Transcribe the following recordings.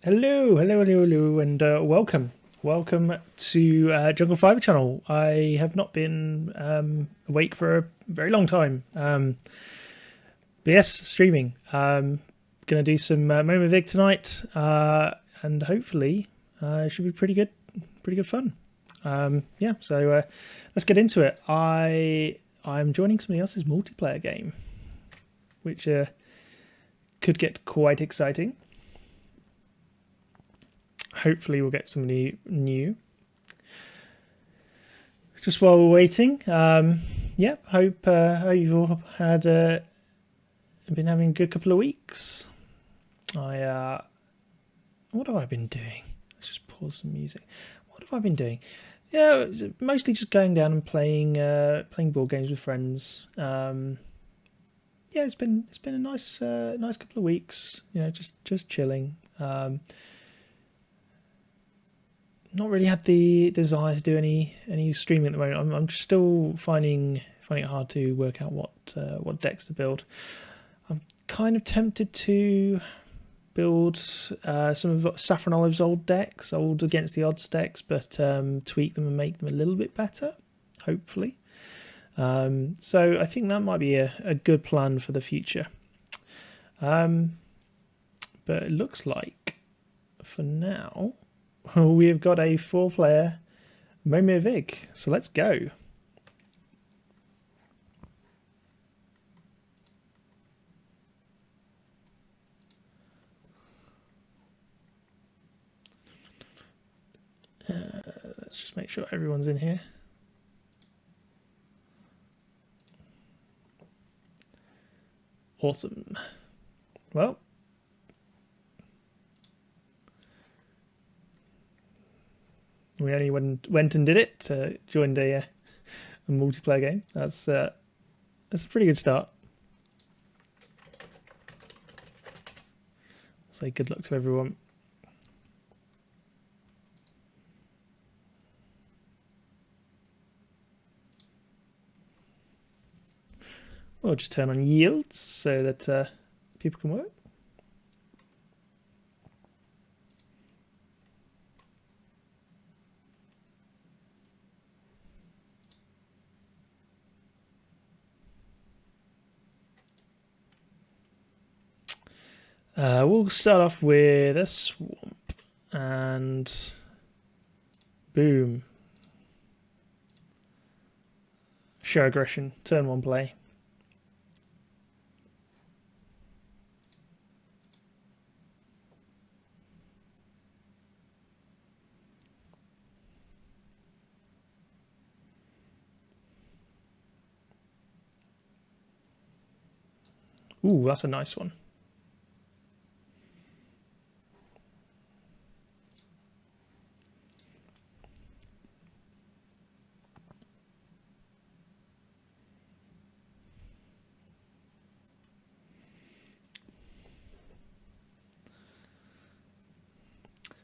Hello, and welcome to Jungle Fiber Channel. I have not been awake for a very long time, but yes, streaming. Gonna do some Momir Vig tonight, and hopefully it should be pretty good fun. Yeah, so let's get into it. I'm joining somebody else's multiplayer game, which could get quite exciting. Hopefully we'll get somebody new. Just while we're waiting, yeah, hope you've all had been having a good couple of weeks. What have I been doing? Let's just pause some music. What have I been doing? Yeah, mostly just going down and playing board games with friends. Yeah, it's been a nice couple of weeks. You know, just chilling. Not really had the desire to do any streaming at the moment. I'm still finding it hard to work out what decks to build. I'm kind of tempted to build some of Saffron Olive's old decks, old against the odds decks, but tweak them and make them a little bit better, hopefully. So I think that might be a good plan for the future. But it looks like for now we have got a 4-player Momir Vig. So let's go. Let's just make sure everyone's in here. Awesome. Well, we only went and did it. Joined a multiplayer game. That's a pretty good start. Say good luck to everyone. We'll just turn on yields so that people can work. We'll start off with a swamp and boom. Show aggression, turn 1 play. Ooh, that's a nice one.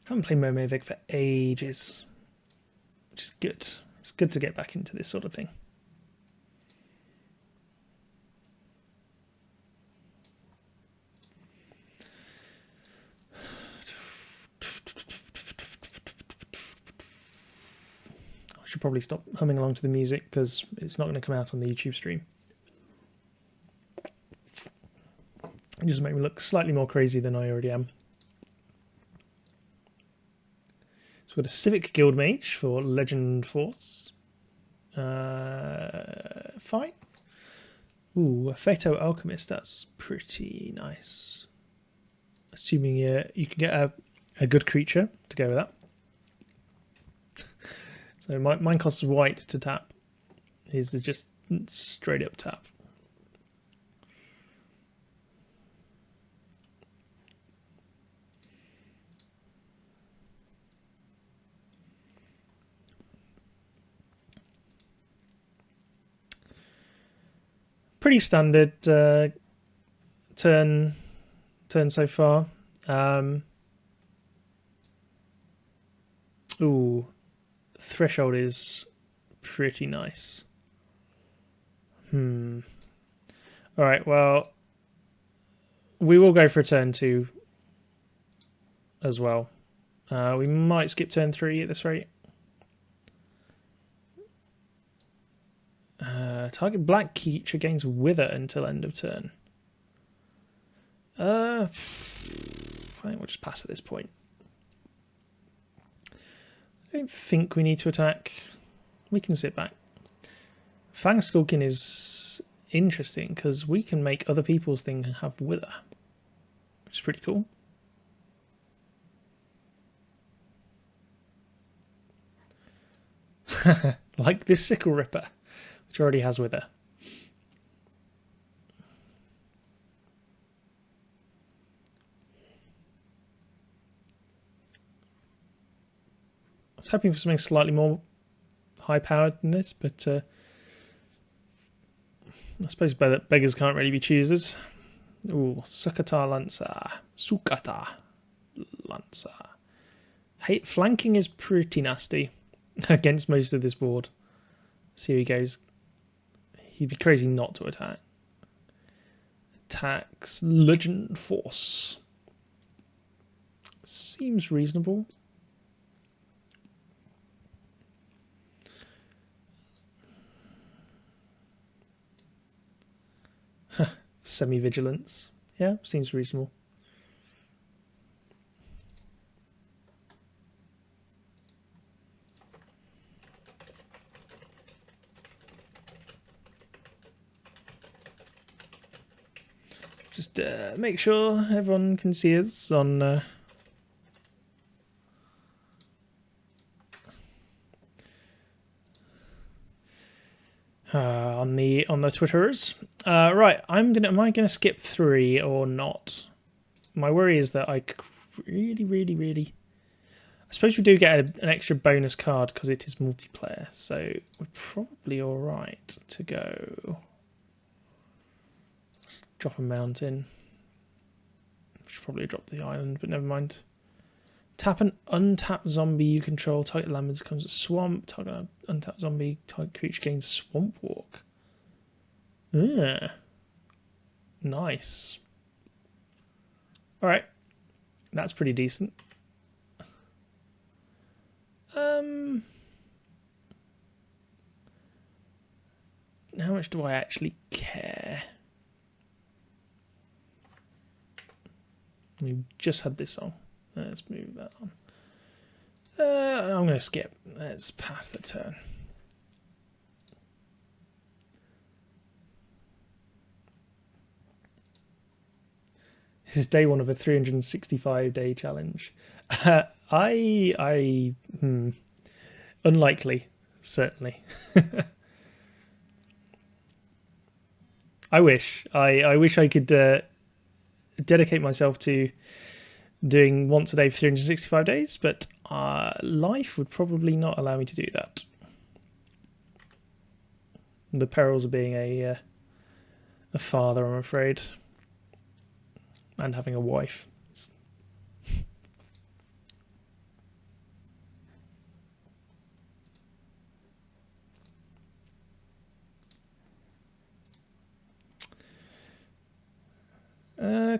Haven't played Momir Vig for ages, which is good. It's good to get back into this sort of thing. I should probably stop humming along to the music because it's not going to come out on the YouTube stream. It just make me look slightly more crazy than I already am. So we've got a Civic Guild Mage for Legend Force. Fine. Ooh, a Phaeto Alchemist. That's pretty nice. Assuming you can get a good creature to go with that. So mine costs white to tap. His is just straight up tap. Pretty standard turn so far. Ooh, Threshold is pretty nice. All right, well, we will go for turn 2 as well. We might skip turn 3 at this rate. Target black creature gains wither until end of turn. I think we'll just pass at this point. I don't think we need to attack. We can sit back. Fang Skulking is interesting because we can make other people's thing have wither, which is pretty cool. Like this Sickle Ripper, which already has wither. I was hoping for something slightly more high-powered than this, but I suppose beggars can't really be choosers. Ooh, Sukata Lancer. Sukata Lancer. Hey, flanking is pretty nasty against most of this board. See how he goes. He'd be crazy not to attack. Attacks Legend Force. Seems reasonable. Semi-vigilance. Yeah, seems reasonable. Just make sure everyone can see us on the Twitters. Right, am I gonna skip 3 or not? My worry is that I really. I suppose we do get an extra bonus card because it is multiplayer, so we're probably all right to go. Let's drop a mountain. Should probably drop the island, but never mind. Tap an untapped zombie you control. Target land becomes a swamp. Target untapped zombie. Target creature gains swamp walk. Yeah. Nice. Alright. That's pretty decent. How much do I actually care? We've just had this on. Let's move that on. I'm going to skip. Let's pass the turn. This is day 1 of a 365-day challenge. Unlikely, certainly. I wish I could dedicate myself to doing once a day for 365 days, but life would probably not allow me to do that. The perils of being a father, I'm afraid, and having a wife.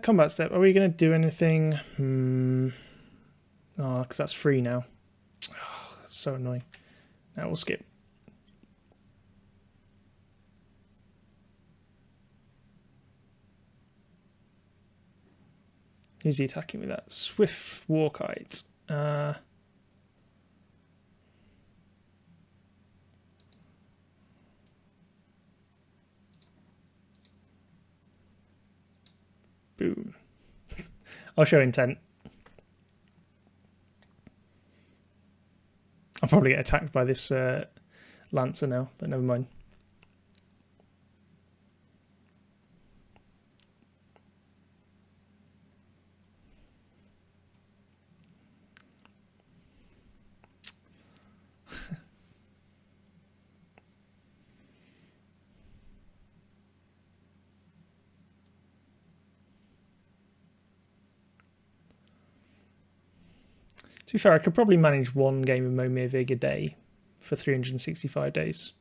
Combat step. Are we going to do anything? Oh, because that's free now. Oh, that's so annoying. Now we'll skip. Who's he attacking with that? Swift Warkite. Boom. I'll show intent. I'll probably get attacked by this Lancer now, but never mind. To be fair, I could probably manage one game of Momir Vig a day for 365 days.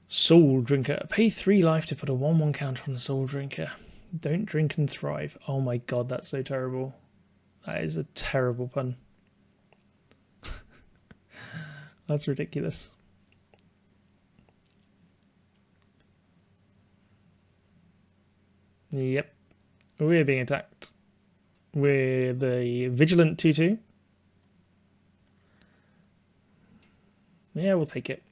Soul Drinker. Pay 3 life to put a 1/1 counter on the Soul Drinker. Don't drink and thrive. Oh my god, that's so terrible. That is a terrible pun. That's ridiculous. Yep. We're being attacked. We're the Vigilant 2/2. Yeah, we'll take it.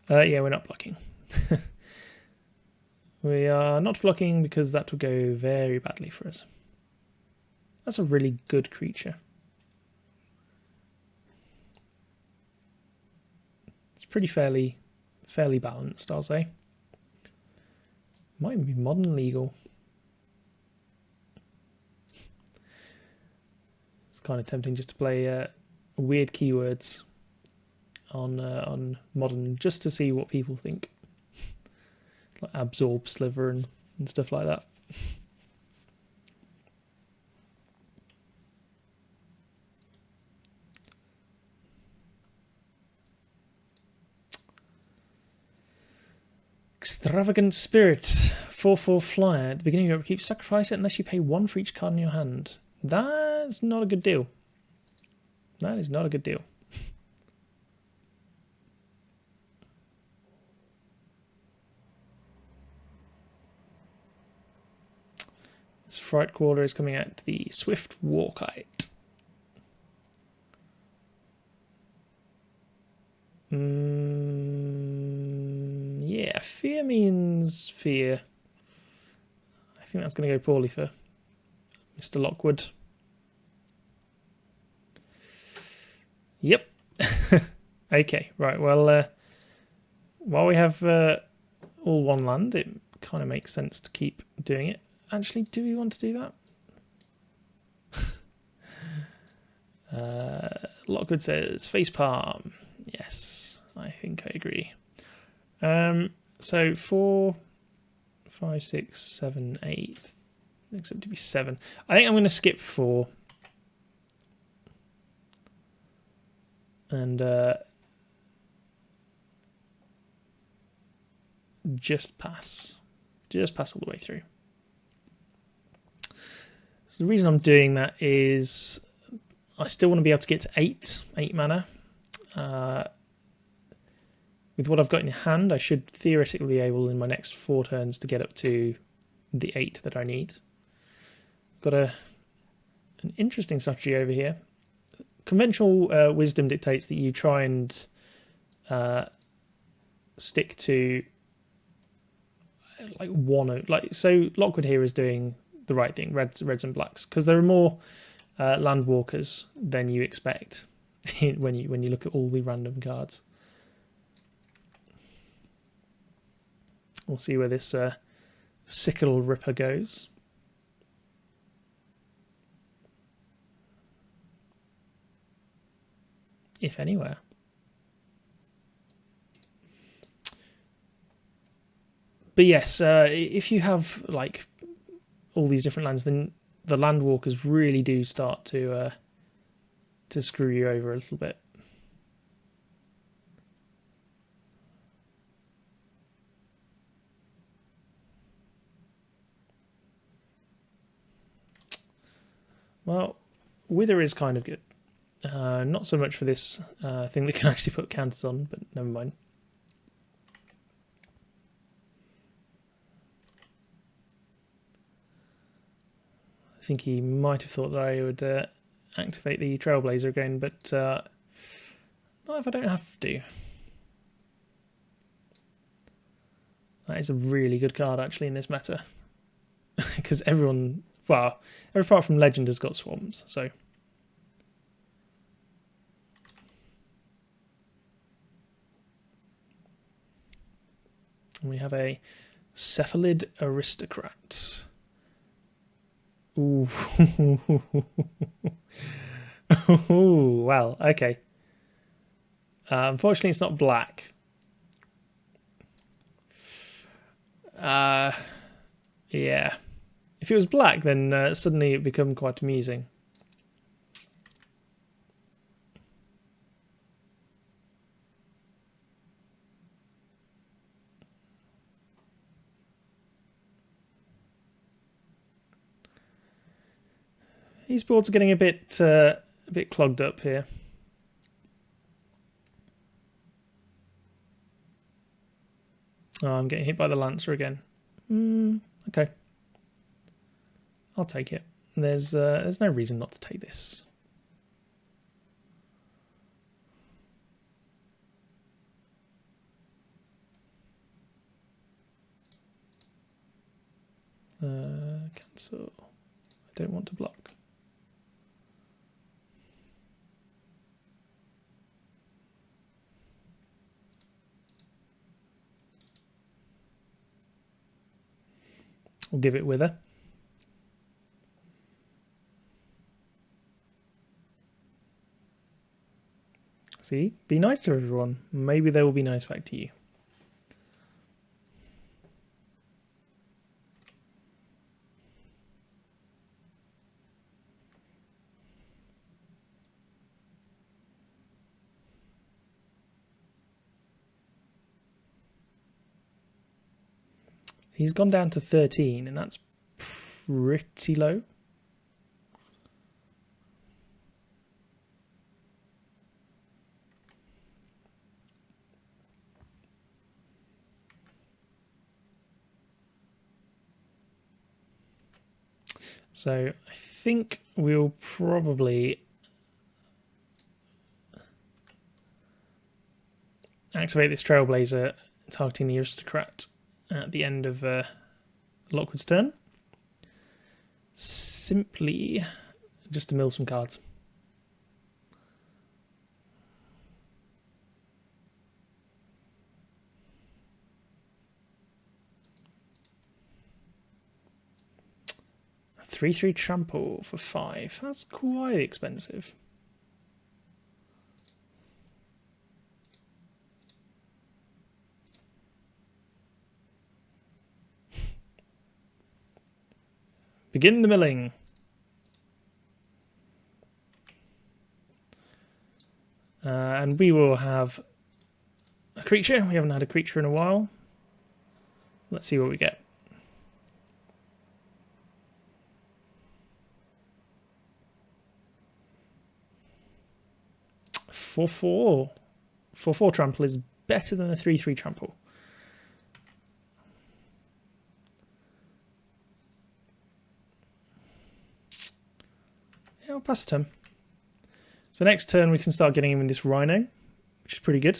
Yeah, we're not blocking. We are not blocking because that would go very badly for us. That's a really good creature. It's pretty fairly balanced, I'll say. Might even be modern legal. It's kind of tempting just to play weird keywords on modern just to see what people think, like absorb sliver and stuff like that. Extravagant Spirit, 4/4 flyer. At the beginning of your upkeep, sacrifice it unless you pay 1 for each card in your hand. That's not a good deal. That is not a good deal. This Fright Quarter is coming out to the Swift Walkite. Yeah, fear means fear. I think that's going to go poorly for Mr. Lockwood. Yep. Okay, right. Well, while we have all one land, it kind of makes sense to keep doing it. Actually, do we want to do that? Lockwood says facepalm. Yes, I think I agree. So 4, 5, 6, 7, 8. Except to be 7. I think I'm going to skip 4. And just pass. Just pass all the way through. So the reason I'm doing that is I still want to be able to get to 8 mana. With what I've got in hand, I should theoretically be able in my next 4 turns to get up to the 8 that I need. Got an interesting strategy over here. Conventional wisdom dictates that you try and stick to like one. So Lockwood here is doing the right thing, reds and blacks, because there are more land walkers than you expect when you look at all the random cards. We'll see where this Sickle Ripper goes. If anywhere. But yes, if you have like all these different lands, then the land walkers really do start to screw you over a little bit. Well, Wither is kind of good. Not so much for this thing that can actually put counters on, but never mind. I think he might have thought that I would activate the Trailblazer again, but not if I don't have to. That is a really good card actually in this meta. Because everyone, well, every apart from Legend has got Swarms, so... And we have a cephalid aristocrat. Ooh. Ooh, well, okay. Unfortunately, it's not black. Yeah. If it was black, then suddenly it become quite amusing. These boards are getting a bit clogged up here. Oh, I'm getting hit by the Lancer again. Okay. I'll take it. There's no reason not to take this. Cancel. I don't want to block. We'll give it Wither. See? Be nice to everyone. Maybe they will be nice back to you. He's gone down to 13, and that's pretty low. So I think we'll probably activate this Trailblazer targeting the Aristocrat at the end of Lockwood's turn. Simply just to mill some cards. A 3/3 trample for 5. That's quite expensive. Begin the milling. And we will have a creature. We haven't had a creature in a while. Let's see what we get. For 4/4 trample is better than a 3/3 trample. Yeah, I'll pass turn. So next turn we can start getting him in this Rhino, which is pretty good.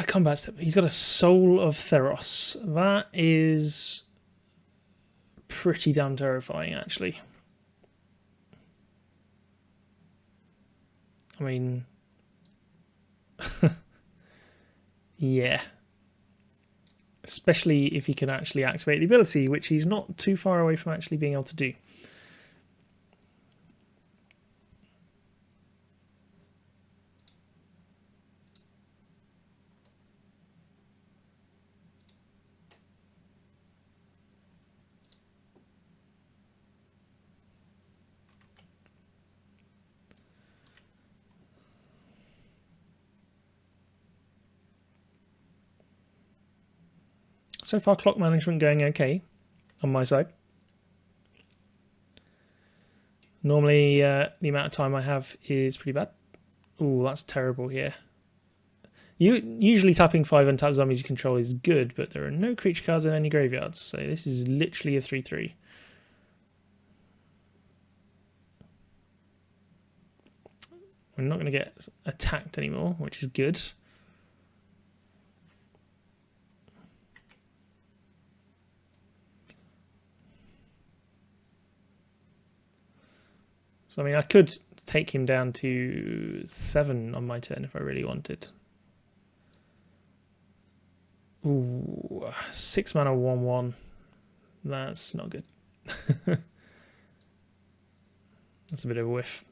Combat step. He's got a Soul of Theros. That is pretty damn terrifying, actually. I mean, yeah. Especially if he can actually activate the ability, which he's not too far away from actually being able to do. So far, clock management going okay on my side. Normally, the amount of time I have is pretty bad. Ooh, that's terrible here. Usually tapping 5 untapped zombies you control is good, but there are no creature cards in any graveyards, so this is literally a 3-3. I'm not going to get attacked anymore, which is good. So, I mean, I could take him down to 7 on my turn if I really wanted. Ooh, 6 mana 1/1. That's not good. That's a bit of a whiff.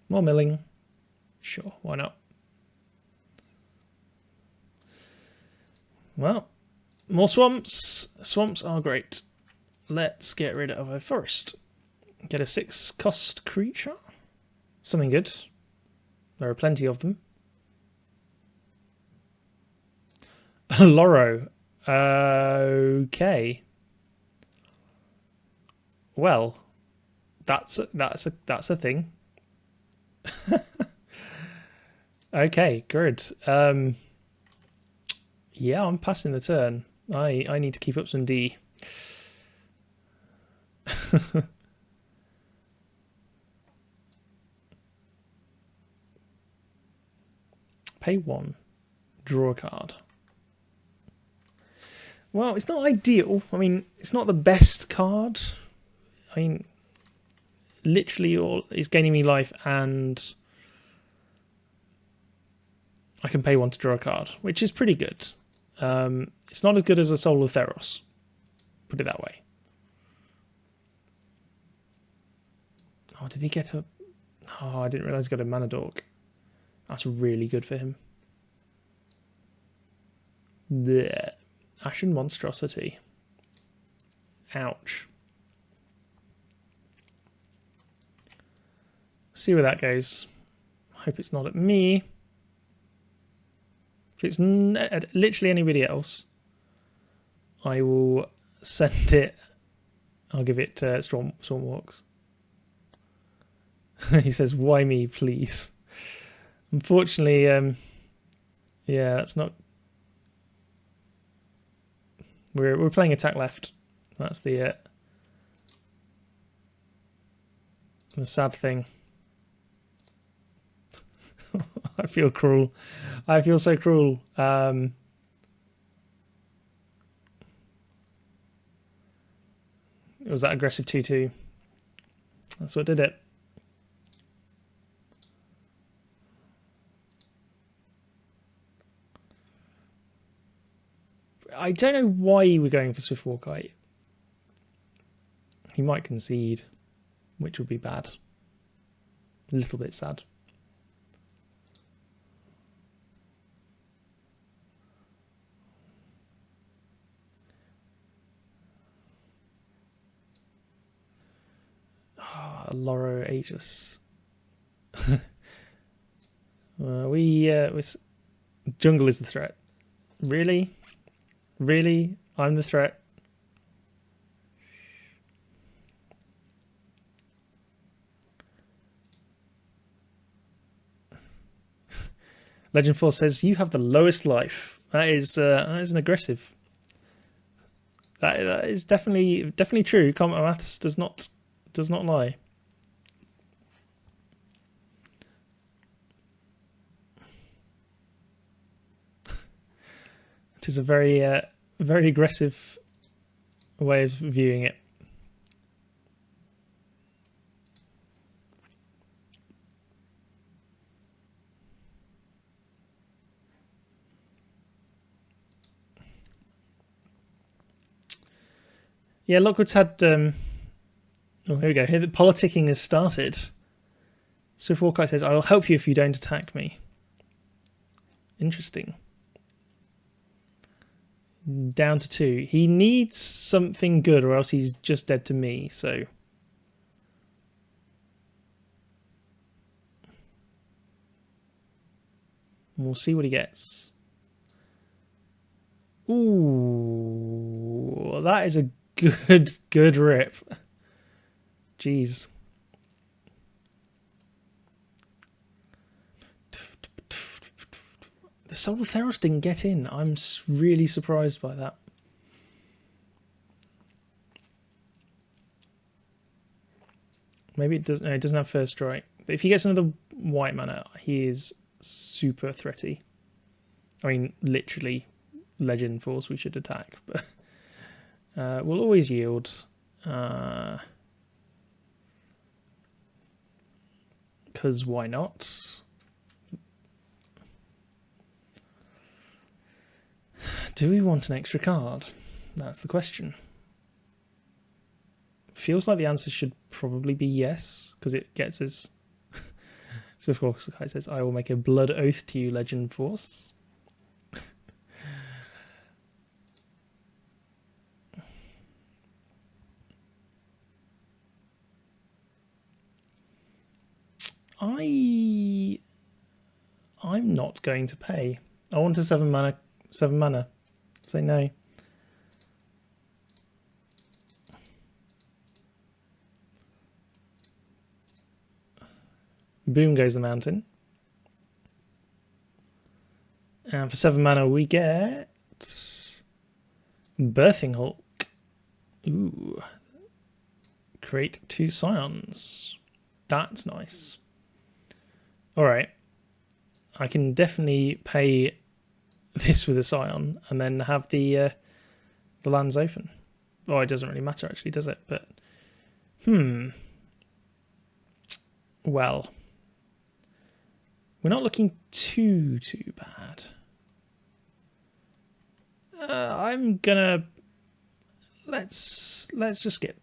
More milling. Sure, why not? Well, more swamps. Swamps are great. Let's get rid of a forest. Get a 6-cost creature. Something good. There are plenty of them. Loro. Okay. Well, that's a thing. Okay, good. Yeah, I'm passing the turn. I need to keep up some D. Pay 1. Draw a card. Well, it's not ideal. I mean, it's not the best card. I mean, literally, it's gaining me life, and I can pay 1 to draw a card, which is pretty good. It's not as good as a Soul of Theros. Put it that way. Oh, did he get a... Oh, I didn't realise he got a Mana Dork. That's really good for him. There. Ashen Monstrosity. Ouch. See where that goes. Hope it's not at me. If it's at literally anybody else, I will send it. I'll give it Stormwalks. He says, "Why me, please?" Unfortunately, yeah, that's not. We're playing attack left. That's the sad thing. I feel cruel. I feel so cruel. It was that aggressive 2/2. That's what did it. I don't know why we're going for Swiftwalkite. He might concede, which would be bad. A little bit sad. Loro Aegis. Jungle is the threat. Really? Really? I'm the threat? Legend 4 says, you have the lowest life. That is an aggressive. That is definitely true. Combat Maths does not lie. It is a very aggressive way of viewing it. Yeah, Lockwood's had. Oh, here we go. Here, the politicking has started. Swiftwalkite says, "I will help you if you don't attack me." Interesting. Down to 2. He needs something good, or else he's just dead to me. So And we'll see what he gets. Ooh, that is a good rip. Jeez. The Solar Theros didn't get in. I'm really surprised by that. Maybe it doesn't. No, it doesn't have first strike. But if he gets another white mana, he is super threaty. I mean, literally, Legend Force we should attack, but we'll always yield. Because why not? Do we want an extra card? That's the question. Feels like the answer should probably be yes, because it gets us. So of course, the guy says, "I will make a blood oath to you, Legend Force." I'm not going to pay. I want a 7 mana. 7 mana. Say no. Boom goes the mountain. And for 7 mana we get Birthing Hulk. Ooh. Create 2 Scions. That's nice. Alright. I can definitely pay this with a Scion and then have the lands open. Oh, it doesn't really matter actually, does it? But well, we're not looking too bad. I'm gonna let's just skip.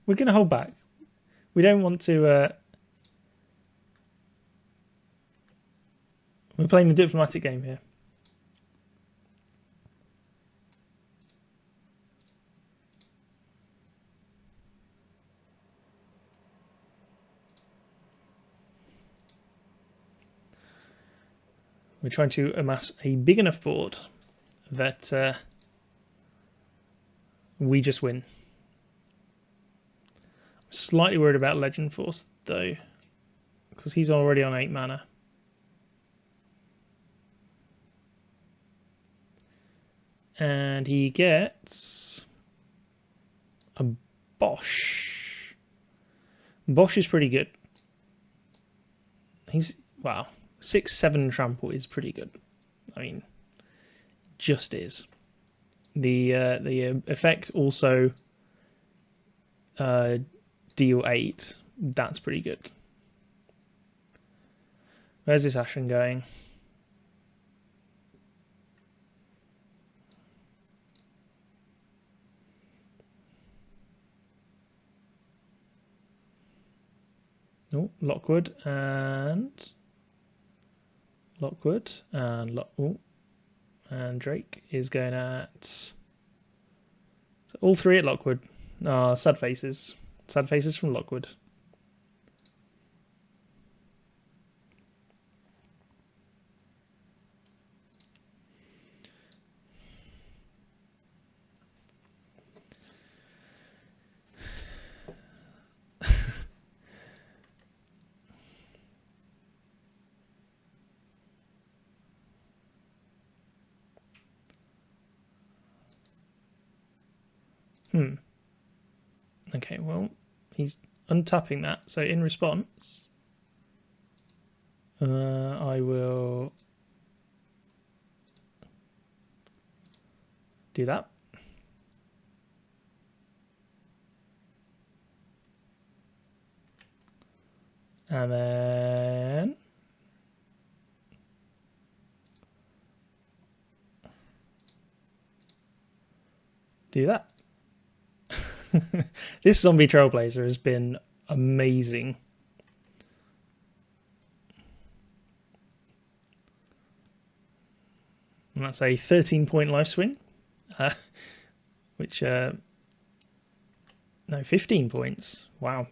We're gonna hold back. We don't want to. We're playing the diplomatic game here. We're trying to amass a big enough board that we just win. I'm slightly worried about Legend Force though, because he's already on 8 mana. And he gets a Bosch. Bosch is pretty good. He's, wow, 6/7 trample is pretty good. I mean, just is. The effect also deal 8. That's pretty good. Where's this Ashen going? Oh, Lockwood and Lockwood and and Drake is going at so all 3 at Lockwood. Sad faces. Sad faces from Lockwood. Okay, well, he's untapping that. So in response, I will do that. And then do that. This zombie trailblazer has been amazing. And that's a 13-point life swing, which no, 15 points. Wow.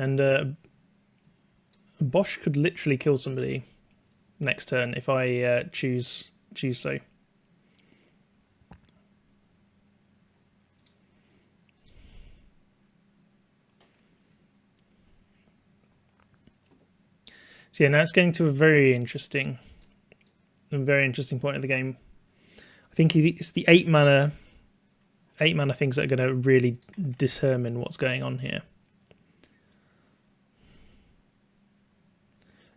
And Bosch could literally kill somebody next turn if I choose so. So yeah, now it's getting to a very interesting point of the game. I think it's the 8-mana things that are going to really determine what's going on here.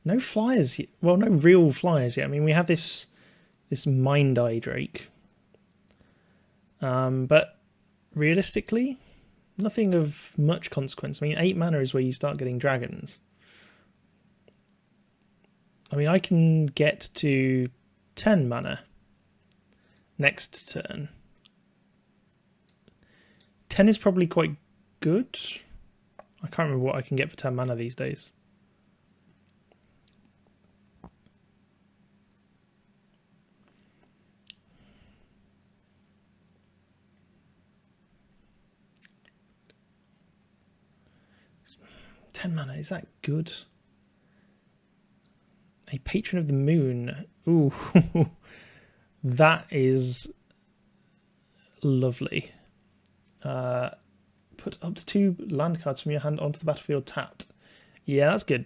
No flyers yet. Well, no real flyers yet. I mean, we have this Mind Eye Drake, but realistically, nothing of much consequence. I mean, 8 mana is where you start getting dragons. I mean, I can get to 10 mana next turn. 10 is probably quite good. I can't remember what I can get for 10 mana these days. Mana, is that good? A Patron of the Moon. Ooh, that is lovely. Put up to 2 land cards from your hand onto the battlefield tapped. Yeah, that's good.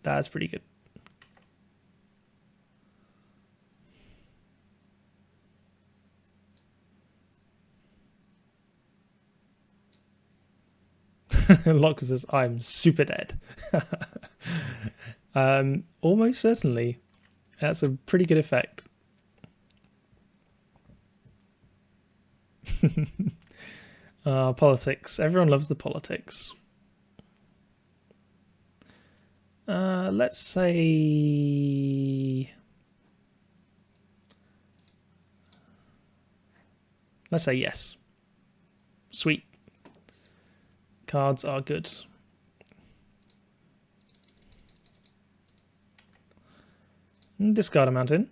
That's pretty good. Locke says, I'm super dead. Almost certainly. That's a pretty good effect. Politics. Everyone loves the politics. Let's say... yes. Sweet. Cards are good. Discard a mountain.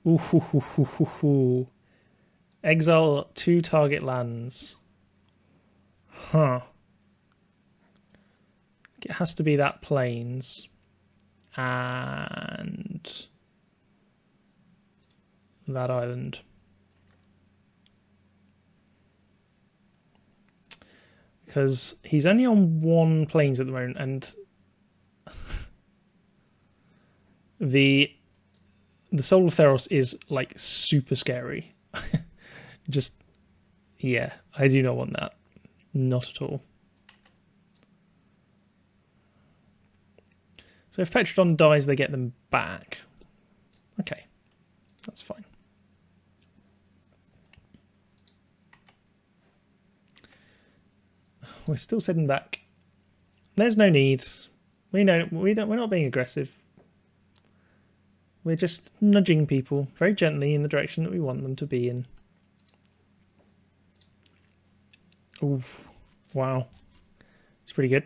Ooh. Exile 2 target lands. Huh. It has to be that plains. And that island. Because he's only on 1 plains at the moment, and the Soul of Theros is like super scary. Just, yeah, I do not want that. Not at all. So if Petrodon dies, they get them back. Okay, that's fine. We're still sitting back. There's no need. We're not being aggressive. We're just nudging people very gently in the direction that we want them to be in. Ooh, wow. It's pretty good.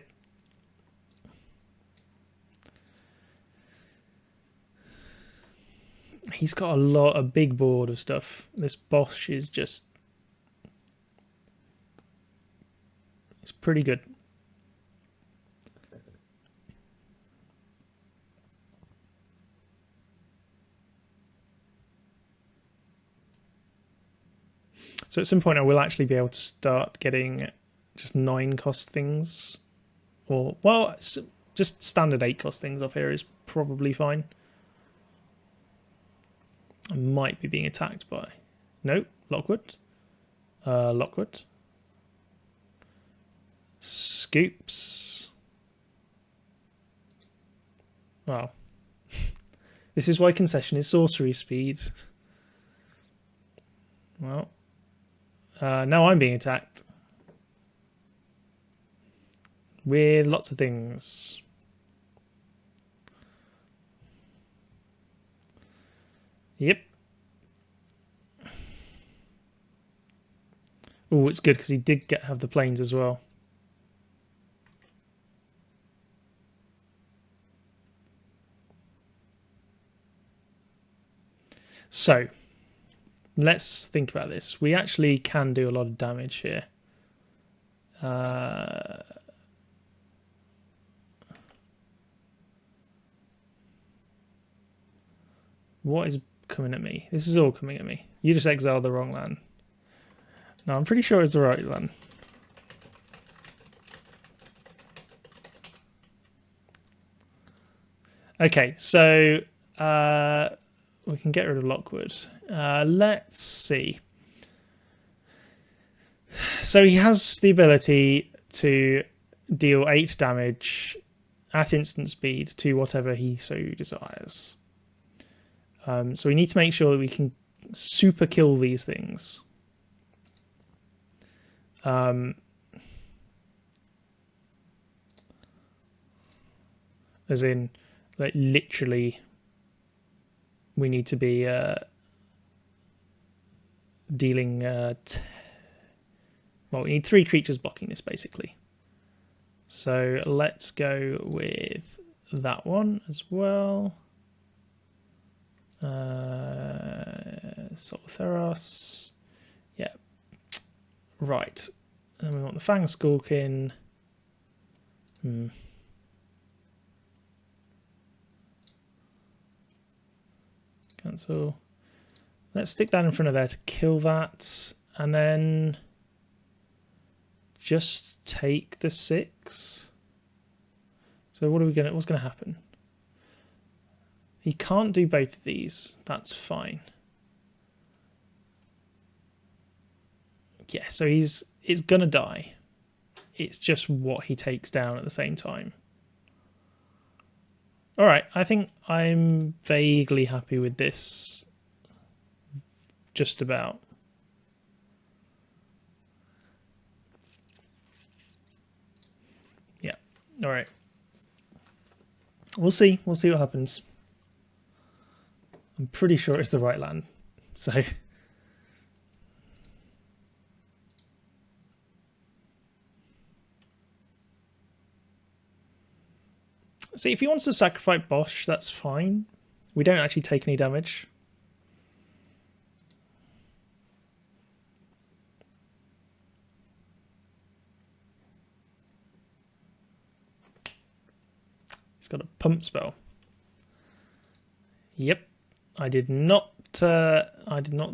He's got a big board of stuff. This Bosch is just... it's pretty good. So at some point I will actually be able to start getting just 9 cost things. Or, well, just standard 8 cost things off here is probably fine. I might be being attacked by... no, Lockwood. Lockwood. Scoops. Wow. This is why concession is sorcery speed. Well, now I'm being attacked with lots of things. Yep. Oh, it's good because he did have the planes as well. So, let's think about this. We actually can do a lot of damage here. What is coming at me? This is all coming at me. You just exiled the wrong land. No, I'm pretty sure it's the right land. Okay, so we can get rid of Lockwood. Let's see. So he has the ability to deal 8 damage at instant speed to whatever he so desires. So we need to make sure that we can super kill these things. As in, like, literally, we need to be dealing... well, we need 3 creatures blocking this, basically. So let's go with that one as well. Soltheros. Yeah. Right. And we want the Fang Skulkin. Cancel. Let's stick that in front of there to kill that. And then just take the 6. So what's gonna happen? He can't do both of these. That's fine. Yeah, so it's gonna die. It's just what he takes down at the same time. All right, I think I'm vaguely happy with this. Just about. Yeah. All right. We'll see. We'll see what happens. I'm pretty sure it's the right land. So see, if he wants to sacrifice Bosch, that's fine. We don't actually take any damage. He's got a pump spell. Yep. I did not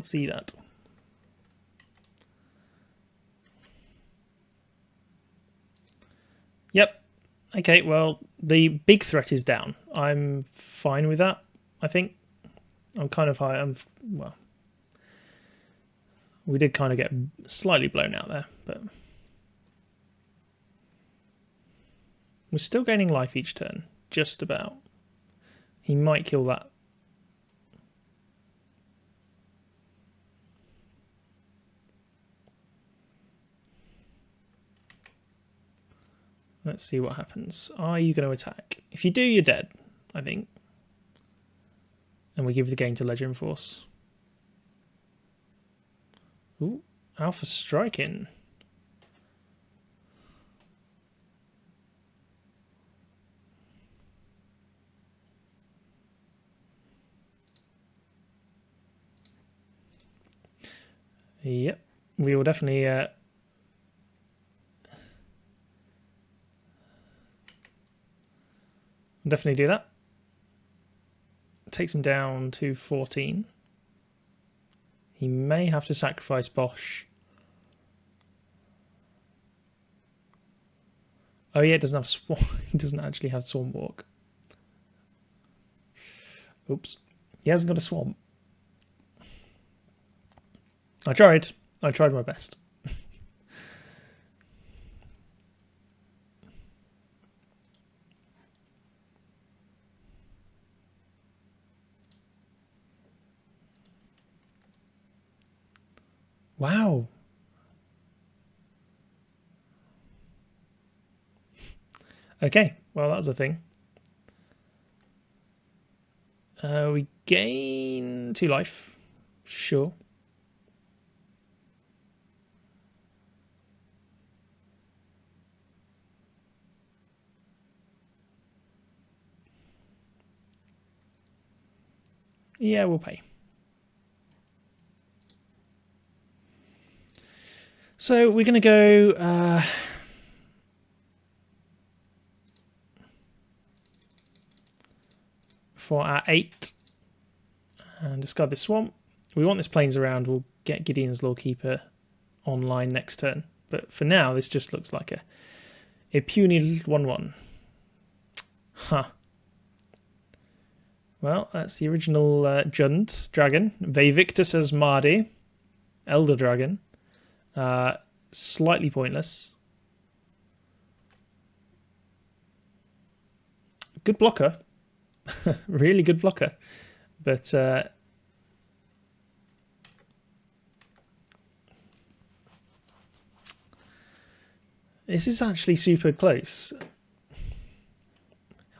see that. Yep. Okay, well, the big threat is down. I'm fine with that, I think. I'm kind of high. Well, we did kind of get slightly blown out there, but we're still gaining life each turn, just about. He might kill that. Let's see what happens. Are you going to attack? If you do, you're dead, I think. And we give the game to Legend Force. Ooh, Alpha Striking. Yep, we will definitely... definitely do that. Takes him down to 14. He may have to sacrifice Bosch. Oh yeah, it doesn't have Swarm. He doesn't actually have Swarm Walk. Oops. He hasn't got a Swamp. I tried my best. Wow. Okay, well, that's a thing. We gain 2 life. Sure. Yeah, we'll pay. So we're going to go for our 8 and discard this swamp. We want this plains around. We'll get Gideon's Lawkeeper online next turn. But for now, this just looks like a puny 1-1. Huh. Well, that's the original Jund dragon. Vevictus as Mardi. Elder Dragon. Slightly pointless. Good blocker. Really good blocker. But this is actually super close.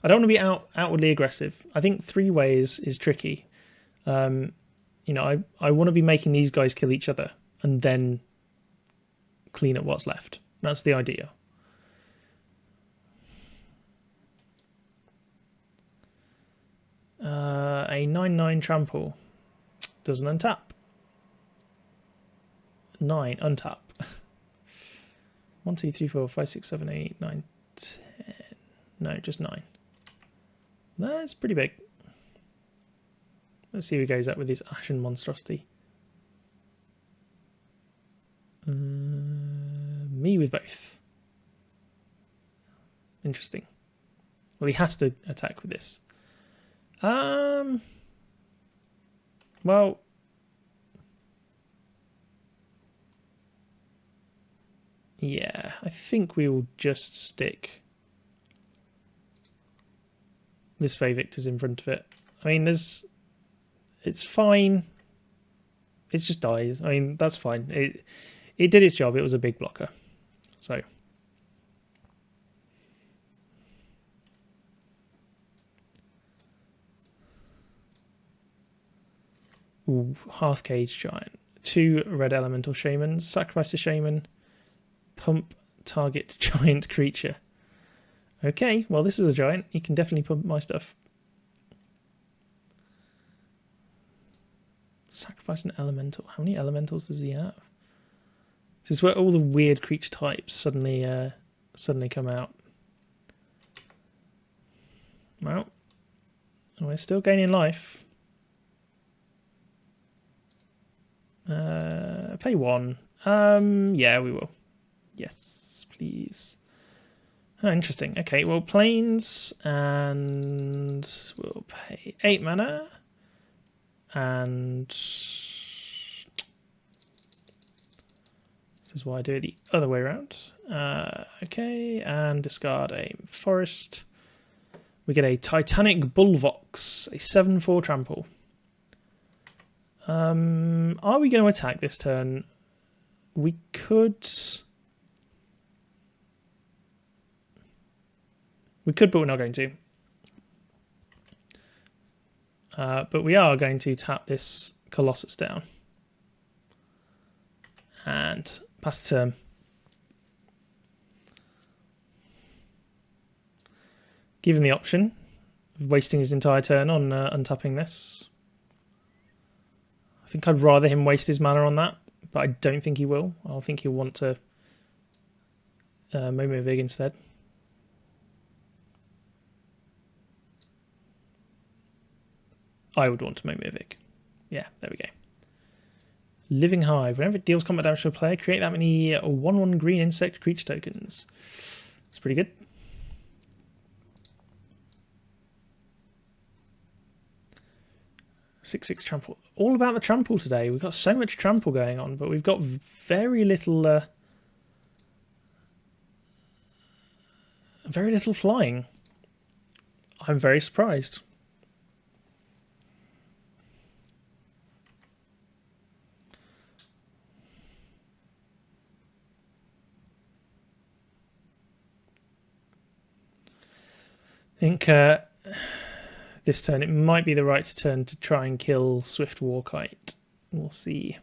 I don't want to be outwardly aggressive. I think 3-way is tricky. You know, I want to be making these guys kill each other and then clean up what's left. That's the idea. A 9/9 trample doesn't untap. 9 untap. 1, 2, 3, 4, 5, 6, 7, 8, 9, 10. No, just 9. That's pretty big. Let's see who he goes up with his Ashen Monstrosity. Me with both. Interesting. Well, he has to attack with this. Well, yeah, I think we will just stick this Vevictus in front of it. I mean, it's fine. It just dies. I mean, that's fine. It did its job. It was a big blocker. So. Ooh, Hearthcage Giant. 2 red elemental shamans. Sacrifice a shaman. Pump target giant creature. Okay, well this is a giant. You can definitely pump my stuff. Sacrifice an elemental. How many elementals does he have? This is where all the weird creature types suddenly come out. Well, we're still gaining life. Pay 1. Yeah, we will. Yes, please. Oh, interesting. Okay, well, plains, and we'll pay 8 mana. And this is why I do it the other way around. Okay, and discard a forest. We get a Titanic Bullvox, a 7/4 trample. Are we going to attack this turn? We could, but we're not going to. But we are going to tap this Colossus down and pass the turn. Give him the option of wasting his entire turn on untapping this. I think I'd rather him waste his mana on that, but I don't think he will. I think he'll want to Momir Vig instead. I would want to Momir Vig. Yeah, there we go. Living Hive. Whenever it deals combat damage to a player, create that many 1/1 green insect creature tokens. It's pretty good. Six trample. All about the trample today. We've got so much trample going on, but we've got very little flying. I'm very surprised. I think this turn it might be the right turn to try and kill Swift Warkite. We'll see.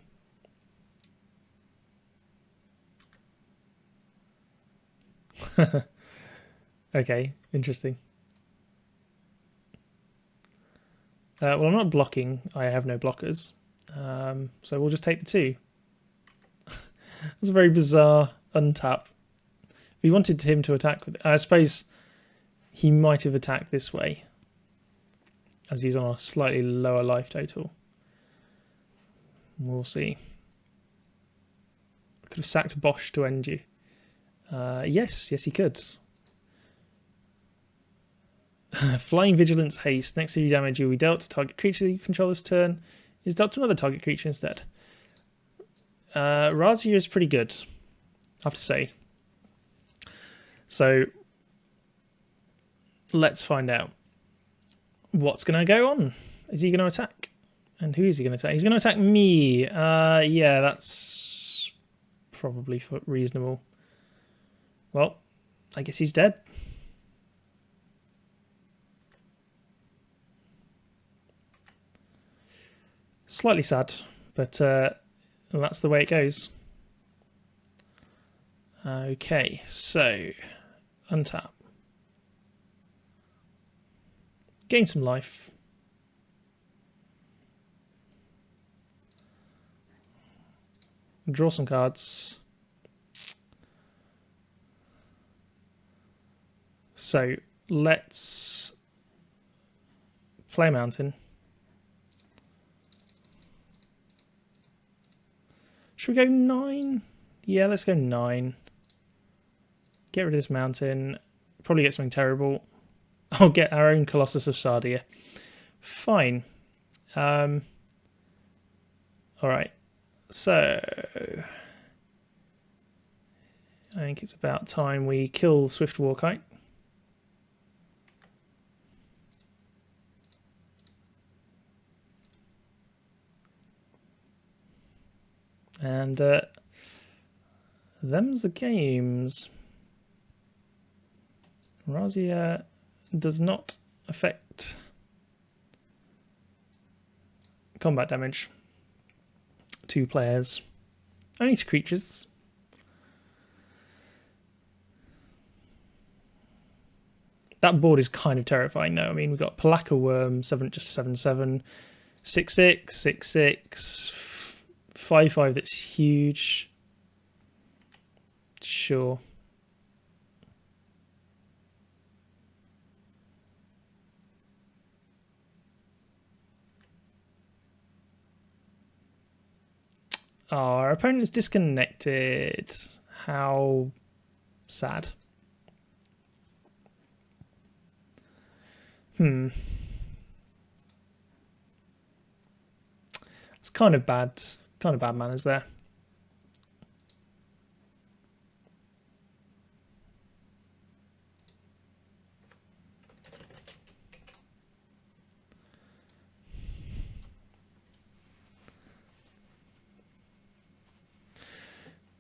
Okay, interesting. Well, I'm not blocking. I have no blockers. So we'll just take the 2. That's a very bizarre untap. We wanted him to attack with. I suppose he might have attacked this way, as he's on a slightly lower life total. We'll see. Could have sacked Bosch to end you. Yes, he could. Flying Vigilance Haste. Next to damage you will be dealt to target creature that you control this turn is dealt to another target creature instead. Razia is pretty good, I have to say. So let's find out what's going to go on. Is he going to attack? And who is he going to attack? He's going to attack me. Yeah, that's probably reasonable. Well, I guess he's dead. Slightly sad, but that's the way it goes. Okay, so untap. Gain some life. Draw some cards. So let's play a mountain. Should we go 9? Yeah, let's go 9. Get rid of this mountain. Probably get something terrible. I'll get our own Colossus of Sardia. Fine. Alright. So I think it's about time we kill Swift Warkite. And them's the games. Razia does not affect combat damage to players, only to creatures. That board is kind of terrifying though. I mean, we've got Palaka Worm, 7/7/7, 6/6, 6/6, 5/5 that's huge. Sure. Oh, our opponent is disconnected. How sad. It's kind of bad. Kind of bad manners there.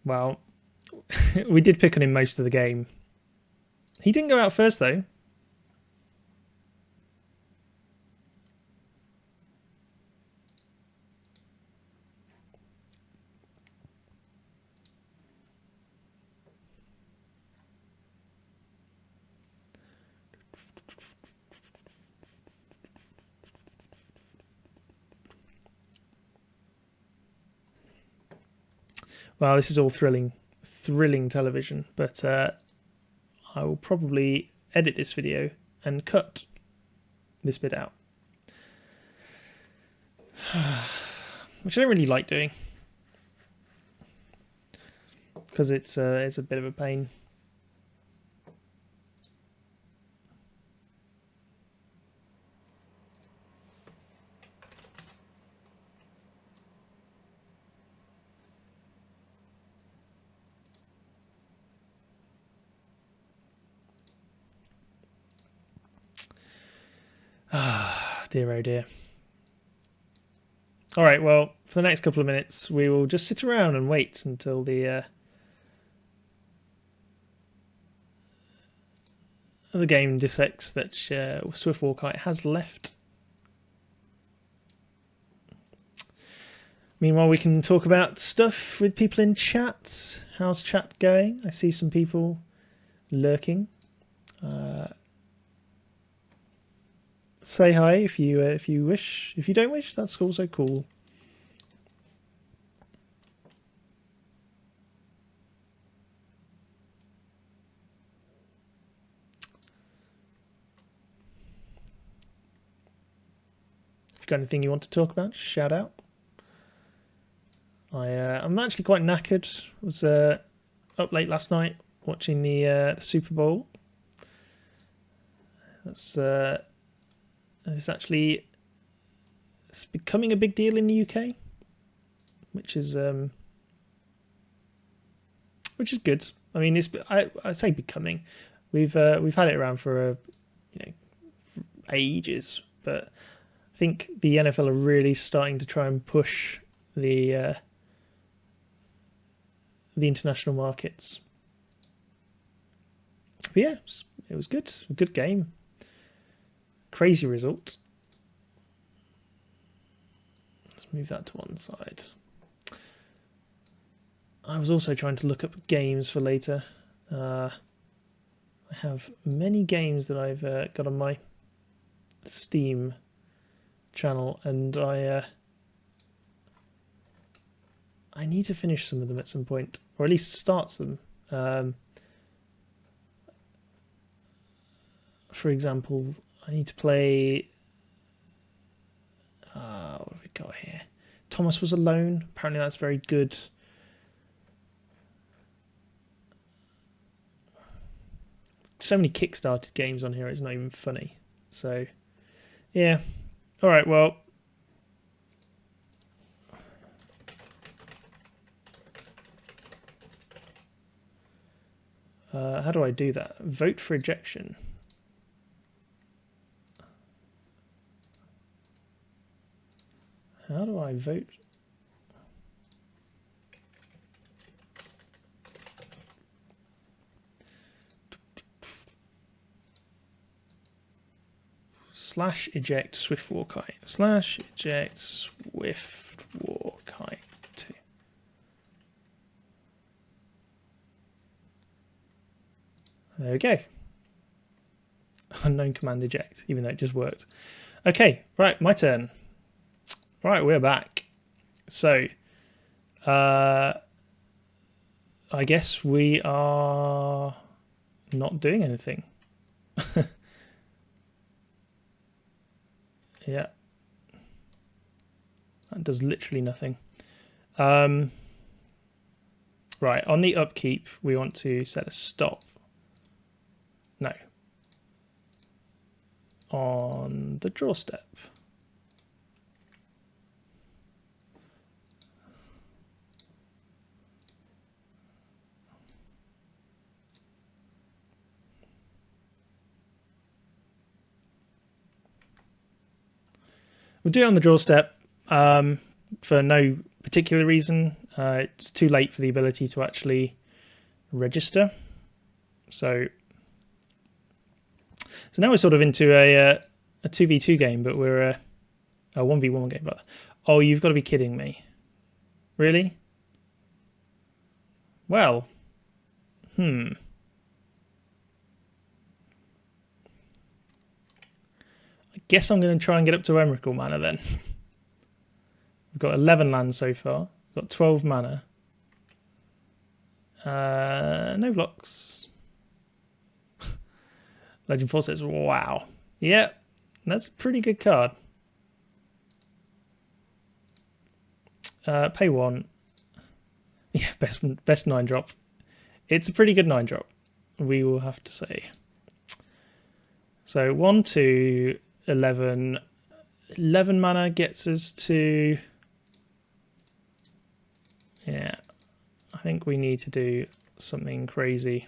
Well, we did pick on him most of the game. He didn't go out first, though. Well, this is all thrilling television, but I will probably edit this video and cut this bit out, which I don't really like doing because it's a bit of a pain. Dear oh dear. All right, well, for the next couple of minutes, we will just sit around and wait until the game detects that Swift Warkite has left. Meanwhile, we can talk about stuff with people in chat. How's chat going? I see some people lurking. Say hi if you wish. If you don't wish, that's also cool. got anything you want to talk about, shout out. I'm actually quite knackered. Was up late last night watching the Super Bowl. It's actually it's becoming a big deal in the UK, which is good. I mean, I say becoming. We've had it around for ages, but I think the NFL are really starting to try and push the international markets. But yeah, it was good. A good game. Crazy result. Let's move that to one side. I was also trying to look up games for later. I have many games that I've got on my Steam channel, and I need to finish some of them at some point, or at least start them. For example, I need to play. What have we got here? Thomas Was Alone. Apparently, that's very good. So many Kickstarted games on here, it's not even funny. So, yeah. All right, well. How do I do that? Vote for ejection. How do I vote? / eject swift walk height. / eject swift walk height 2. There we go. Unknown command eject, even though it just worked. Okay, right, my turn. Right, we're back. So, I guess we are not doing anything. Yeah. That does literally nothing. Right, on the upkeep, we want to set a stop. No. On the draw step. We'll do it on the draw step for no particular reason. It's too late for the ability to actually register. So now we're sort of into a 2v2 game, but we're a 1v1 game, rather. Oh, you've got to be kidding me. Really? Well, I guess I'm going to try and get up to Emrakul mana then. We've got 11 lands so far. We've got 12 mana. No blocks. Legend Forces. Wow. Yeah, that's a pretty good card. Pay 1. Yeah, best 9-drop. It's a pretty good 9-drop, we will have to say. So 1, 2, 11. 11 mana gets us to... Yeah, I think we need to do something crazy.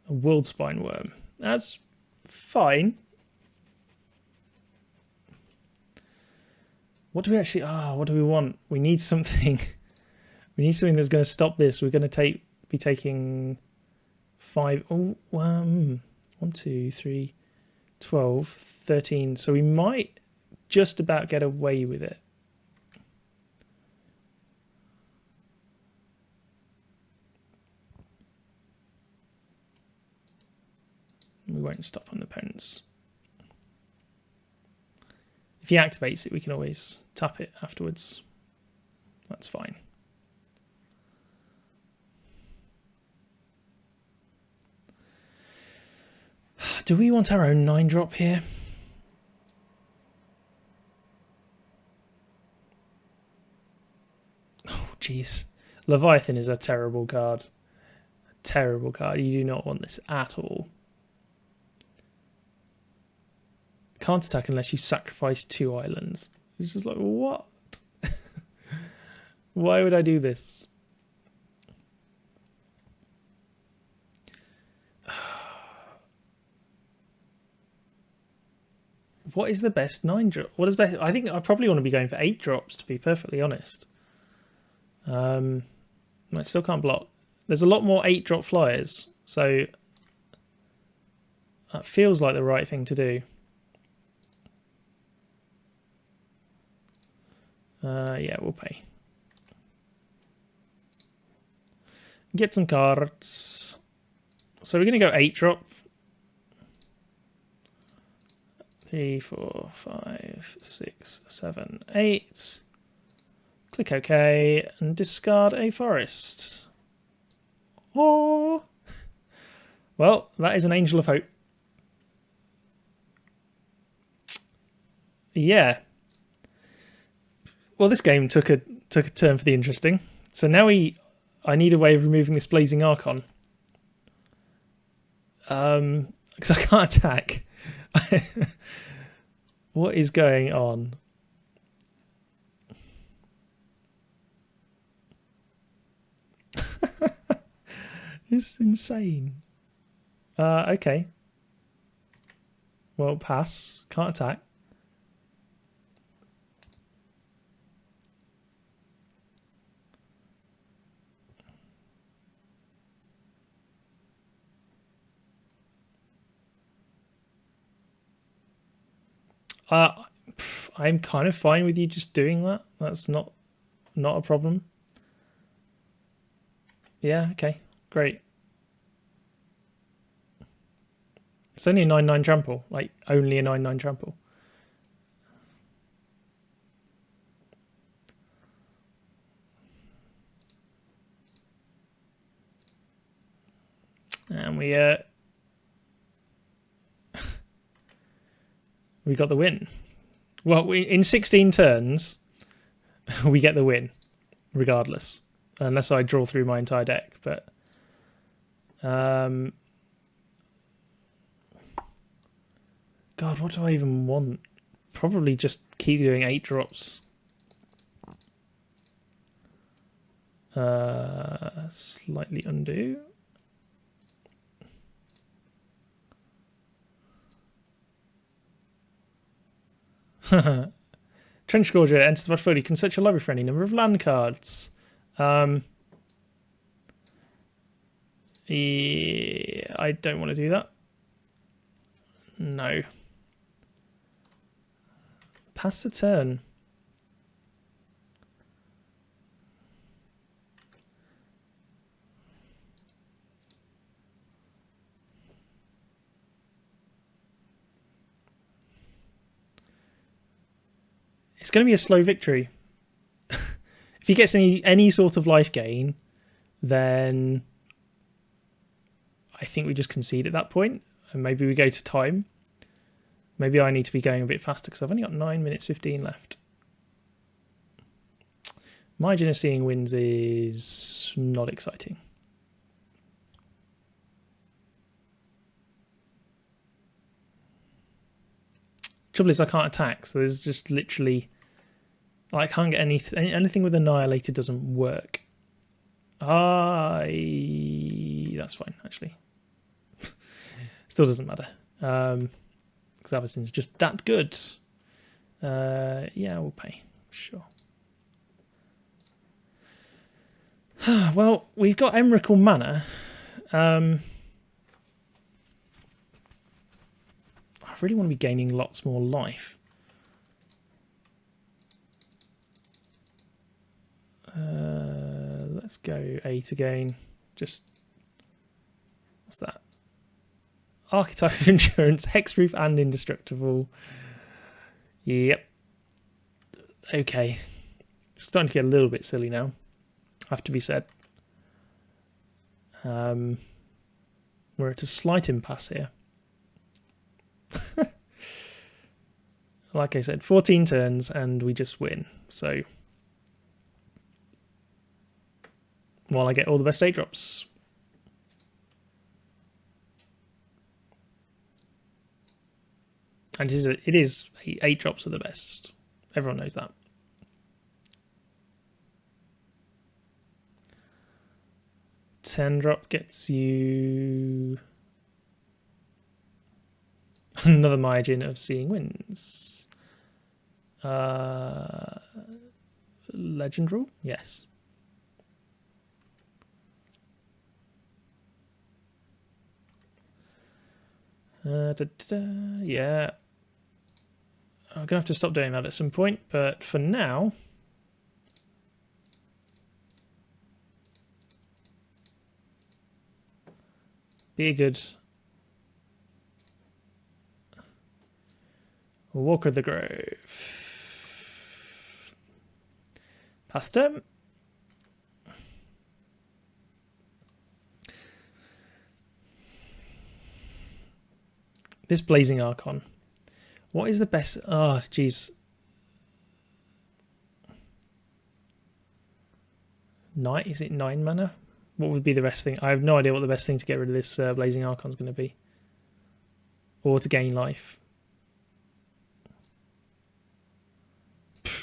A World Spine Worm. That's fine. What do we actually... what do we want? We need something. We need something that's going to stop this. We're going to be taking 5... Oh, 1, 2, 3, 12, 13. So we might just about get away with it. We won't stop on the opponents. If he activates it, we can always tap it afterwards. That's fine. Do we want our own 9-drop here? Oh, jeez. Leviathan is a terrible card. A terrible card. You do not want this at all. Can't attack unless you sacrifice 2 islands. It's just like, what? Why would I do this? What is the best 9-drop? What is best? I think I probably want to be going for 8 drops, to be perfectly honest. I still can't block. There's a lot more 8-drop flyers, so that feels like the right thing to do. Yeah, we'll pay. Get some cards. So we're going to go 8-drop. 3, 4, 5, 6, 7, 8. Click OK and discard a forest. Oh, well, that is an Angel of Hope. Yeah. Well, this game took a turn for the interesting. So now I need a way of removing this Blazing Archon. Because I can't attack. What is going on? It's insane. Okay. Well, pass. Can't attack. I'm kind of fine with you just doing that. That's not a problem. Yeah, okay, great. It's only a 9/9 trample, like only a 9/9 trample. And we got the win. Well, in 16 turns, we get the win, regardless, unless I draw through my entire deck. But God, what do I even want? Probably just keep doing 8 drops. Slightly undo. Trench Gorger enters the battlefield. You can search your library for any number of land cards. Yeah, I don't want to do that. No. Pass the turn. It's going to be a slow victory. If he gets any sort of life gain, then I think we just concede at that point, and maybe we go to time. Maybe I need to be going a bit faster because I've only got 9 minutes 15 left. Margin of seeing wins is not exciting. Trouble is I can't attack, so there's just literally I can't get anything with Annihilator doesn't work. That's fine actually. Still doesn't matter. Xavasyn's just that good. Yeah, we'll pay. Sure. Well, we've got Emrakul Mana. I really want to be gaining lots more life. Let's go 8 again. Just what's that? Archetype of Endurance, Hexproof and Indestructible. Yep. Okay. It's starting to get a little bit silly now, have to be said. We're at a slight impasse here. Like I said, 14 turns and we just win. So, while I get all the best 8 drops. And it is 8 drops are the best. Everyone knows that. $10 gets you another margin of seeing wins. Legend rule? Yes. Yeah. I'm going to have to stop doing that at some point, but for now... Be a good Walker of the Grove. Past him. This Blazing Archon. What is the best? Oh, jeez. 9? Is it 9 mana? What would be the best thing? I have no idea what the best thing to get rid of this Blazing Archon is going to be. Or to gain life.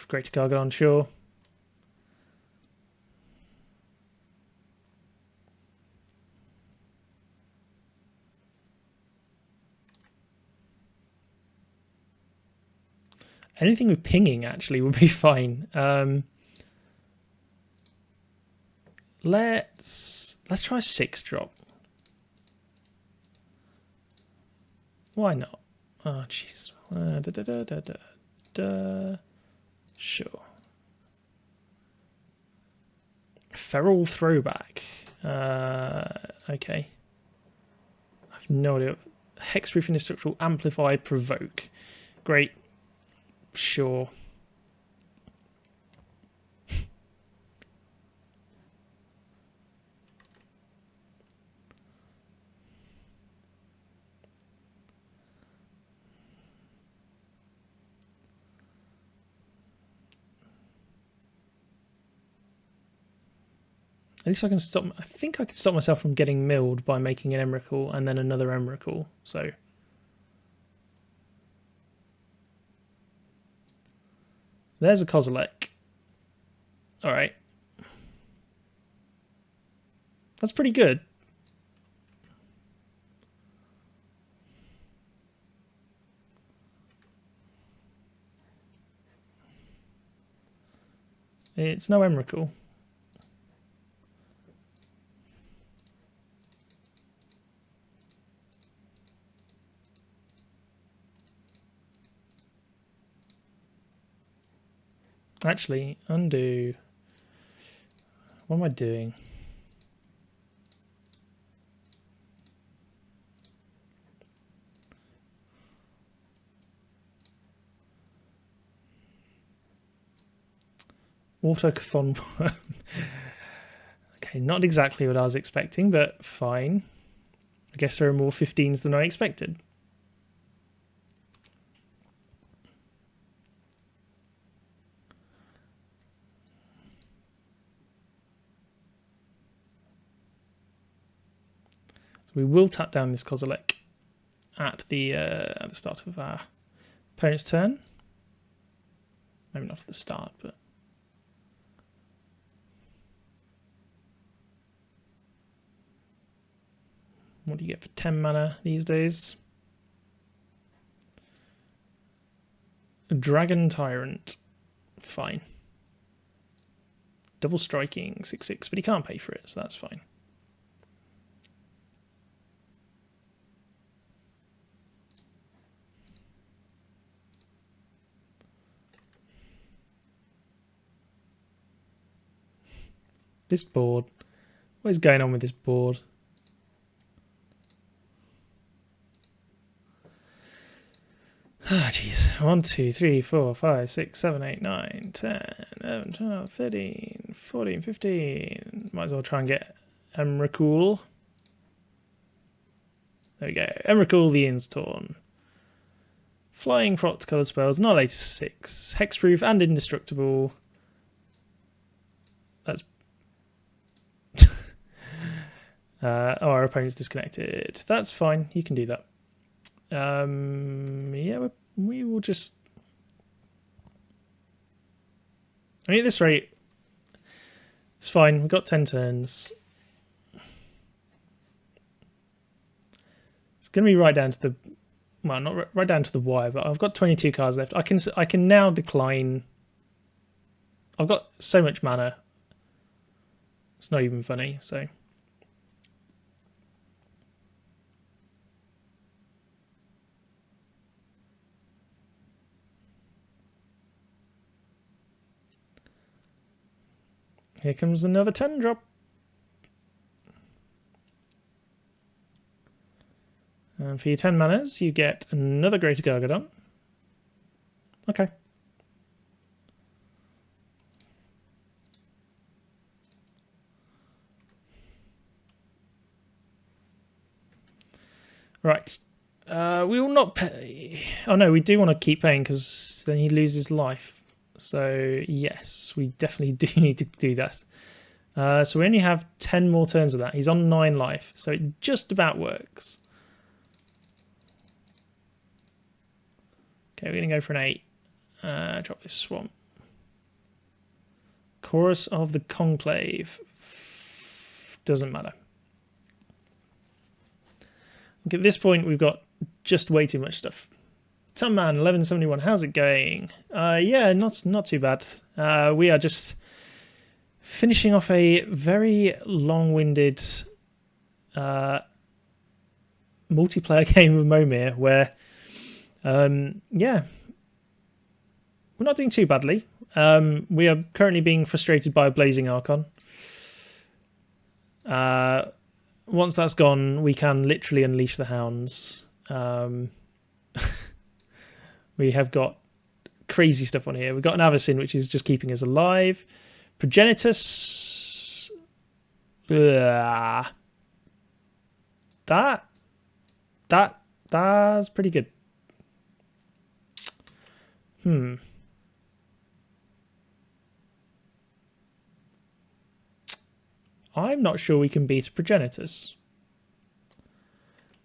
Great to Gargadon, sure. Anything with pinging actually would be fine. Let's try 6-drop. Why not? Oh jeez. Sure. Feral Throwback. Okay. I have no idea. Hexproof Indestructible Amplify Provoke. Great. Sure. At least I can stop. I think I can stop myself from getting milled by making an Emrakul and then another Emrakul. So there's a Kozilek. All right, that's pretty good. It's no Emrakul. Actually, undo. What am I doing? Autochthon. Okay, not exactly what I was expecting, but fine. I guess there are more 15s than I expected. So we will tap down this Kozilek at the start of our opponent's turn. Maybe not at the start, but what do you get for 10 mana these days? A Dragon Tyrant. Fine. Double striking, 6/6, but he can't pay for it, so that's fine. This board. What is going on with this board? Ah, jeez. 1, 2, 3, 4, 5, 6, 7, 8, 9, 10, 11, 12, 13, 14, 15. Might as well try and get Emrakul. There we go. Emrakul the Instorm. Flying for Octocolored spells, not latest 6. Hexproof and indestructible. That's... our opponent's disconnected. That's fine, you can do that. Yeah, we will just... I mean, at this rate, it's fine. We've got 10 turns. It's going to be right down to the... Well, not right down to the wire, but I've got 22 cards left. I can now decline. I've got so much mana. It's not even funny, so... Here comes another 10 drop. And for your 10 manas, you get another Greater Gargadon. Okay. Right. We will not pay. Oh no, we do want to keep paying because then he loses life. So yes, we definitely do need to do that. So we only have 10 more turns of that. He's on 9 life, so it just about works. Okay, we're going to go for an 8. Drop this swamp. Chorus of the Conclave. Doesn't matter. Okay, at this point, we've got just way too much stuff. Tunman, 1171, how's it going? Yeah, not too bad. We are just finishing off a very long-winded multiplayer game of Momir where, yeah, we're not doing too badly. We are currently being frustrated by a Blazing Archon. Once that's gone, we can literally unleash the hounds. We have got crazy stuff on here. We've got an Avacyn, which is just keeping us alive. Progenitus. That's pretty good. I'm not sure we can beat a Progenitus.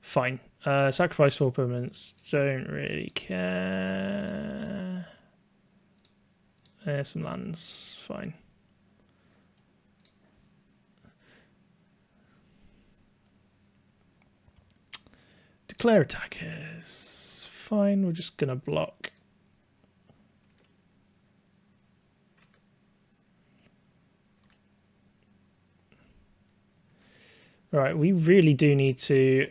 Fine. Sacrifice 4 permanents. Don't really care. There's some lands. Fine. Declare attackers. Fine. We're just going to block. Right. We really do need to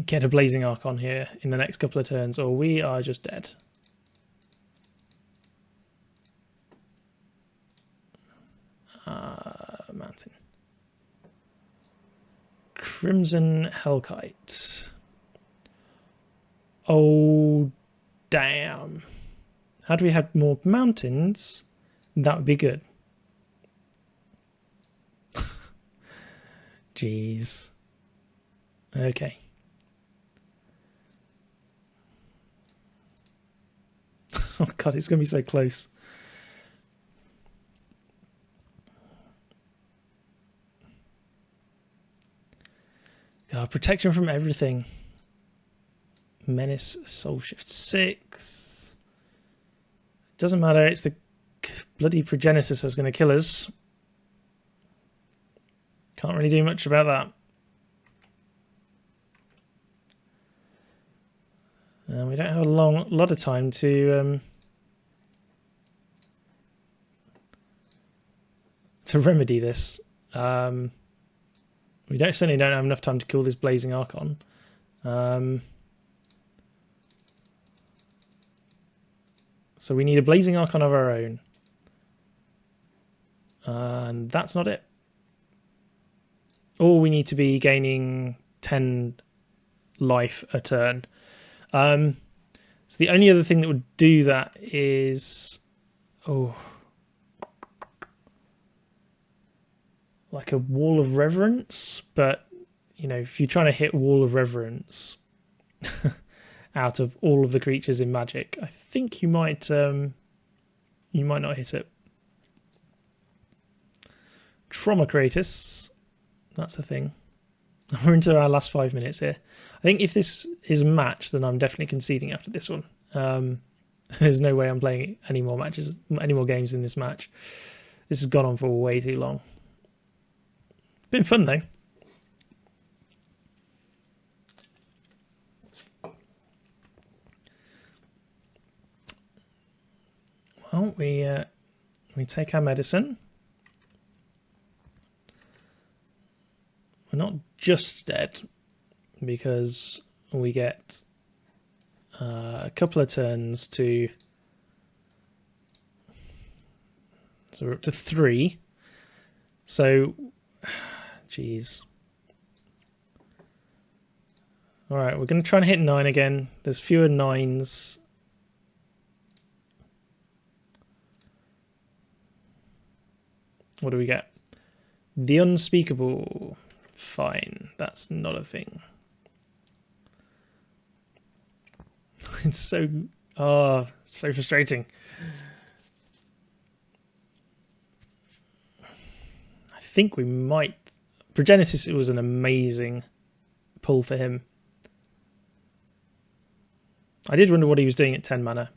get a Blazing Archon here in the next couple of turns, or we are just dead. Mountain. Crimson Hellkite. Oh, damn. How do we have more mountains? That would be good. Jeez. Okay. Oh god, it's going to be so close. God, protection from everything. Menace, Soul Shift 6. Doesn't matter, it's the bloody Progenitus that's going to kill us. Can't really do much about that. We don't have a lot of time to remedy this. We certainly don't have enough time to kill this Blazing Archon. So we need a Blazing Archon of our own. And that's not it. Or we need to be gaining 10 life a turn. So the only other thing that would do that is... Oh... like a Wall of Reverence, but you know, if you're trying to hit Wall of Reverence, out of all of the creatures in Magic. I think you might not hit it. Trauma Kratos, that's a thing. We're into our last 5 minutes here. I think if this is a match, then I'm definitely conceding after this one. There's no way I'm playing any more games in this match. This has gone on for way too long. Been fun though. Well, we take our medicine. We're not just dead because we get a couple of turns to. So we're up to 3. So, jeez. All right, we're going to try and hit 9 again. There's fewer 9s. What do we get? The unspeakable. Fine, that's not a thing. It's so frustrating. I think we might. Progenitus, it was an amazing pull for him. I did wonder what he was doing at 10 mana.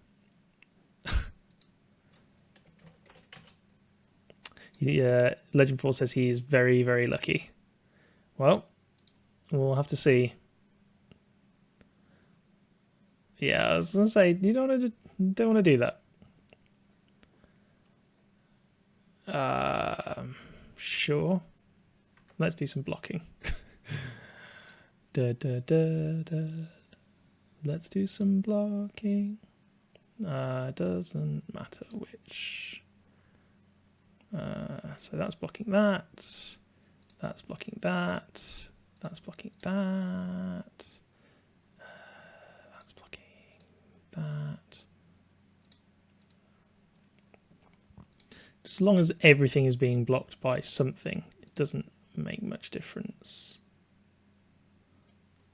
Legend 4 says he is very, very lucky. Well, we'll have to see. Yeah, I was going to say, you don't want to do that. Sure. Let's do some blocking. Let's do some blocking. Doesn't matter which. So that's blocking that. That's blocking that. That's blocking that. That's blocking that. As long as everything is being blocked by something, it doesn't make much difference.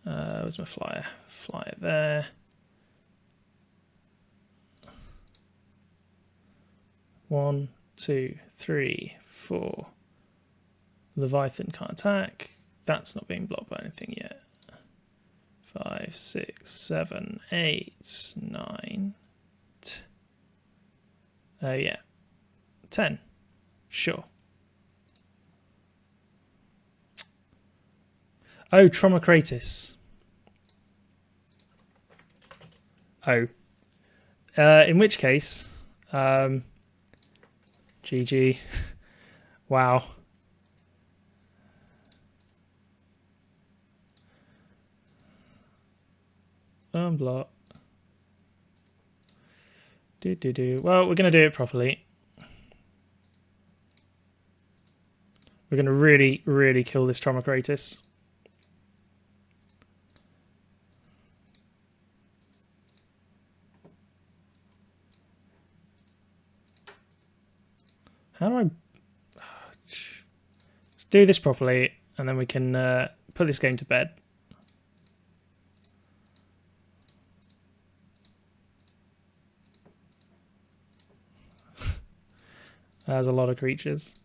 Where's my flyer? Flyer there. One, 2, 3, 4. Leviathan can't attack. That's not being blocked by anything yet. 5, 6, 7, 8, 9. Oh yeah. 10. Sure. Oh, Trauma Kratos. Oh. In which case, GG. Wow. Unblock. Well, we're going to do it properly. We're going to really, really kill this Trauma Kratos. How do I... Let's do this properly, and then we can put this game to bed. There's a lot of creatures.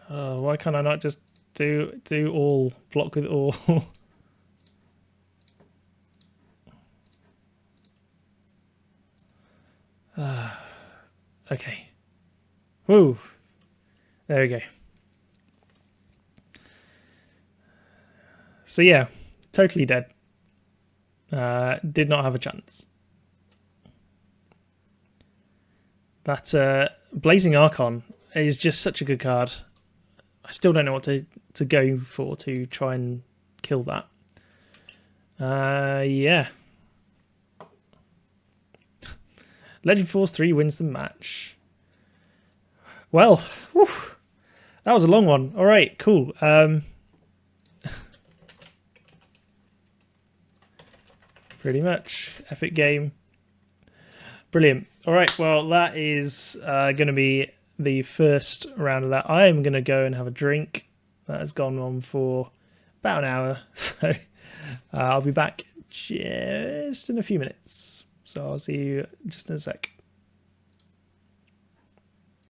Why can't I not just do all, block with all? Okay. Woo. There we go. So yeah, totally dead. Did not have a chance. That Blazing Archon is just such a good card. I still don't know what to go for to try and kill that. Yeah. Legend Force 3 wins the match. Well, whew, that was a long one. All right, cool. Pretty much. Epic game. Brilliant. All right, well, that is going to be the first round of that. I am going to go and have a drink that has gone on for about an hour. So I'll be back just in a few minutes. So I'll see you just in a sec.